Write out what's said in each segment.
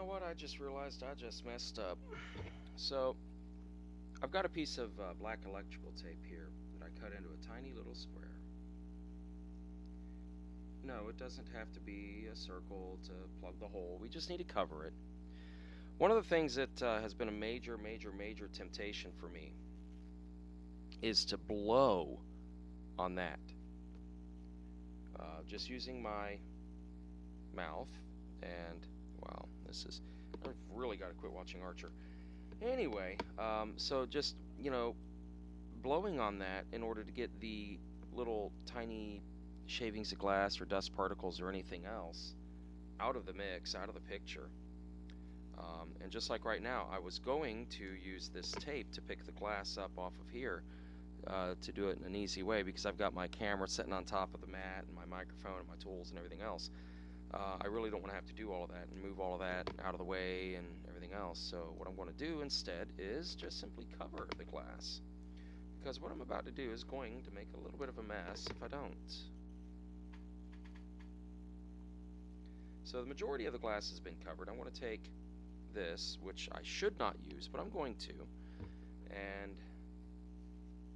know what? I just realized I just messed up. So, I've got a piece of black electrical tape here that I cut into a tiny little square. No, it doesn't have to be a circle to plug the hole. We just need to cover it. One of the things that has been a major temptation for me is to blow on that. Just using my mouth and, wow, I've really got to quit watching Archer. Anyway, so just, blowing on that in order to get the little tiny shavings of glass or dust particles or anything else out of the mix, out of the picture. And just like right now, I was going to use this tape to pick the glass up off of here to do it in an easy way, because I've got my camera sitting on top of the mat and my microphone and my tools and everything else. I really don't want to have to do all of that and move all of that out of the way and everything else. So what I'm going to do instead is just simply cover the glass, because what I'm about to do is going to make a little bit of a mess if I don't. So the majority of the glass has been covered. I'm going to take this, which I should not use, but I'm going to, and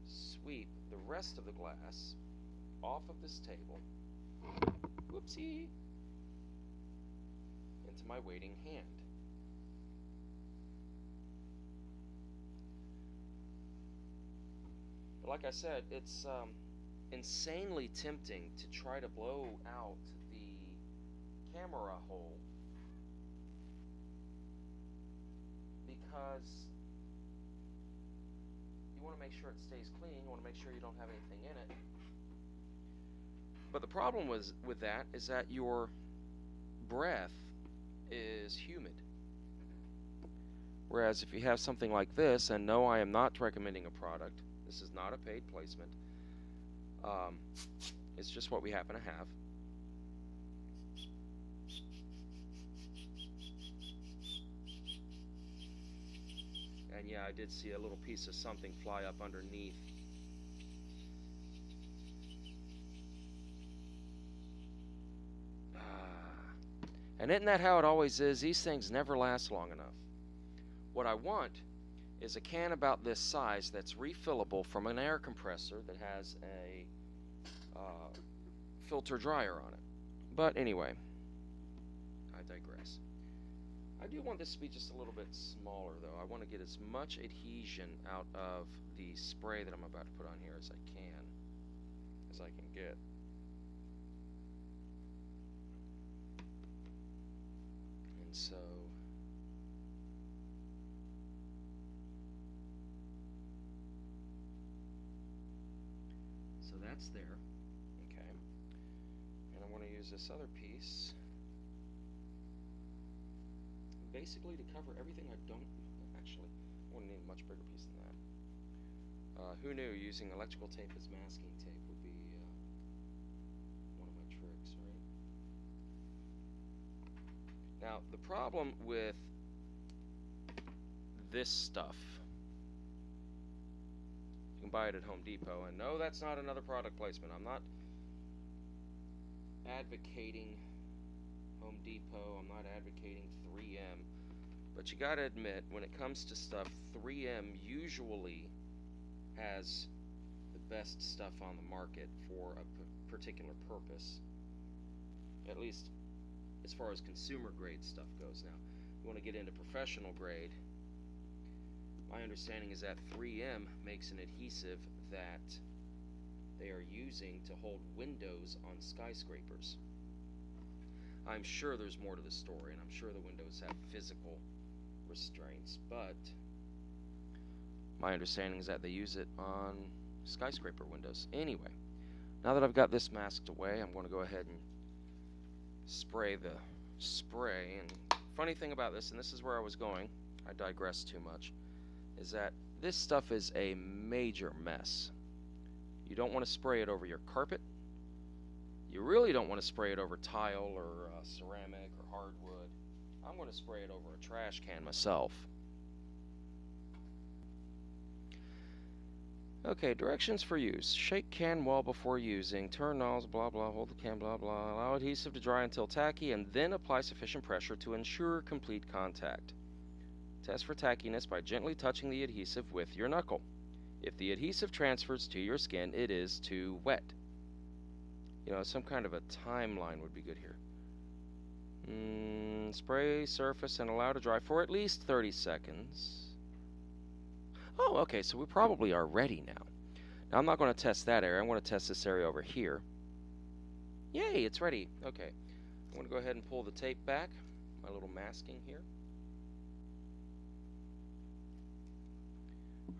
sweep the rest of the glass off of this table, whoopsie, into my waiting hand. But like I said, it's insanely tempting to try to blow out the camera hole, because you want to make sure it stays clean, you want to make sure you don't have anything in it. But the problem with that is that your breath is humid. Whereas if you have something like this, and no, I am not recommending a product, this is not a paid placement, it's just what we happen to have. And yeah, I did see a little piece of something fly up underneath. And isn't that how it always is? These things never last long enough. What I want is a can about this size that's refillable from an air compressor that has a filter dryer on it. But anyway, I digress. I do want this to be just a little bit smaller, though. I want to get as much adhesion out of the spray that I'm about to put on here as I can get. And so that's there. Okay. And I want to use this other piece basically to cover everything I don't. Actually, I want to need a much bigger piece than that. Who knew using electrical tape as masking tape would be one of my tricks, right? Now, the problem with this stuff, you can buy it at Home Depot, and no, that's not another product placement. I'm not advocating Home Depot, I'm not advocating 3M, but you gotta admit, when it comes to stuff, 3M usually has the best stuff on the market for a particular purpose, at least as far as consumer grade stuff goes. Now, if you want to get into professional grade, my understanding is that 3M makes an adhesive that they are using to hold windows on skyscrapers. I'm sure there's more to the story, and I'm sure the windows have physical restraints, but my understanding is that they use it on skyscraper windows. Anyway, now that I've got this masked away, I'm going to go ahead and spray the spray. And funny thing about this, and this is where I was going, I digress too much, is that this stuff is a major mess. You don't want to spray it over your carpet. You really don't want to spray it over tile or ceramic or hardwood. I'm going to spray it over a trash can myself. Okay, directions for use. Shake can well before using. Turn nozzle, blah blah, hold the can, blah blah. Allow adhesive to dry until tacky, and then apply sufficient pressure to ensure complete contact. Test for tackiness by gently touching the adhesive with your knuckle. If the adhesive transfers to your skin, it is too wet. You know, some kind of a timeline would be good here. Spray surface and allow to dry for at least 30 seconds. Oh, okay, so we probably are ready now. Now, I'm not going to test that area. I'm going to test this area over here. Yay, it's ready. Okay, I'm going to go ahead and pull the tape back, my little masking here.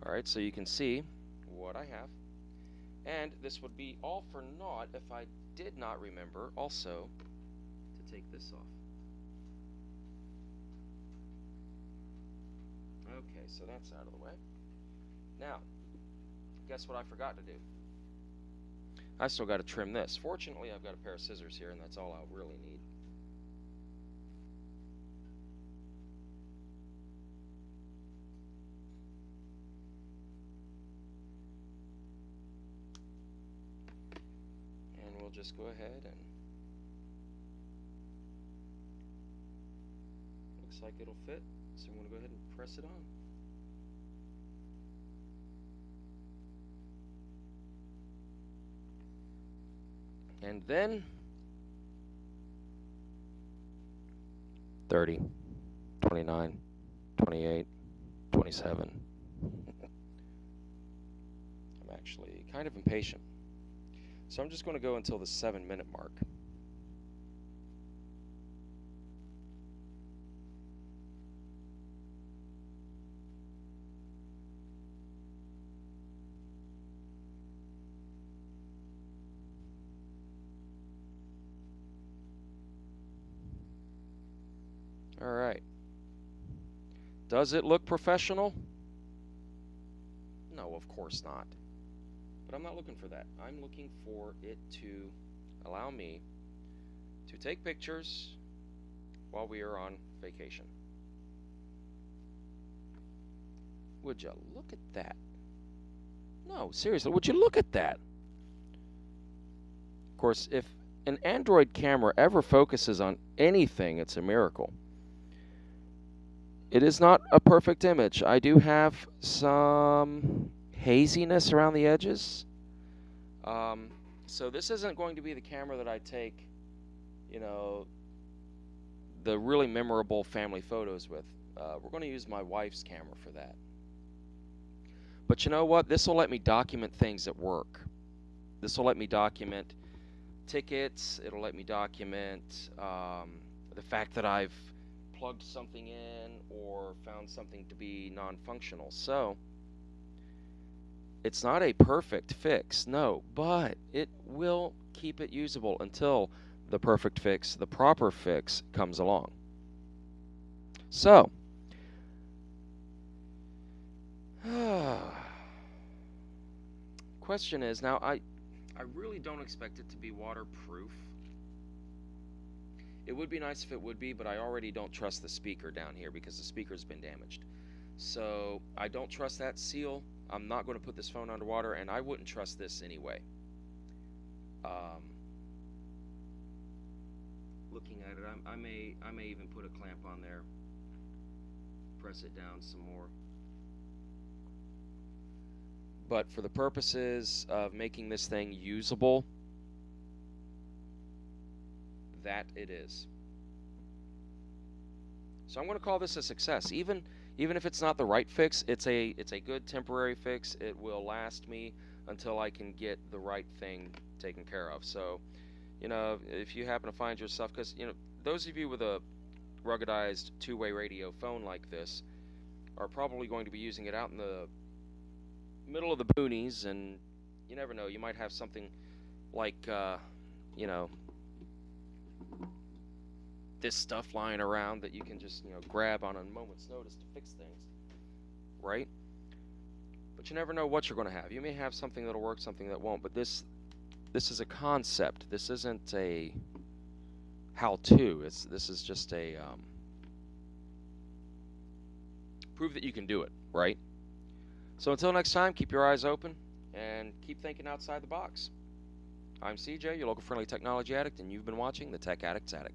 Alright, so you can see what I have. And this would be all for naught if I did not remember also to take this off. Okay, so that's out of the way. Now, guess what I forgot to do? I still got to trim this. Fortunately, I've got a pair of scissors here, and that's all I'll really need. And we'll just go ahead and looks like it'll fit, so I'm going to go ahead and press it on. And then 30, 29, 28, 27. I'm actually kind of impatient. So I'm just going to go until the 7-minute mark. Alright. Does it look professional? No, of course not. But I'm not looking for that. I'm looking for it to allow me to take pictures while we are on vacation. Would you look at that? No, seriously, would you look at that? Of course, if an Android camera ever focuses on anything, it's a miracle. It is not a perfect image. I do have some haziness around the edges. So this isn't going to be the camera that I take, you know, the really memorable family photos with. We're going to use my wife's camera for that. But you know what? This will let me document things at work. This will let me document tickets. It'll let me document the fact that I've plugged something in or found something to be non-functional. So it's not a perfect fix, no, but it will keep it usable until the perfect fix, the proper fix, comes along. So question is, now I really don't expect it to be waterproof. It would be nice if it would be, but I already don't trust the speaker down here because the speaker's been damaged. So I don't trust that seal. I'm not going to put this phone underwater, and I wouldn't trust this anyway. Looking at it, I may even put a clamp on there, press it down some more. But for the purposes of making this thing usable, that it is. So I'm going to call this a success. Even if it's not the right fix, it's a good temporary fix. It will last me until I can get the right thing taken care of. So, you know, if you happen to find yourself, because, you know, those of you with a ruggedized two-way radio phone like this are probably going to be using it out in the middle of the boonies, and you never know, you might have something like, you know, this stuff lying around that you can just, you know, grab on a moment's notice to fix things, right? But you never know what you're going to have. You may have something that'll work, something that won't, but this is a concept. This isn't a how-to. This is just a prove that you can do it, right? So until next time, keep your eyes open, and keep thinking outside the box. I'm CJ, your local friendly technology addict, and you've been watching the Tech Addict's Attic.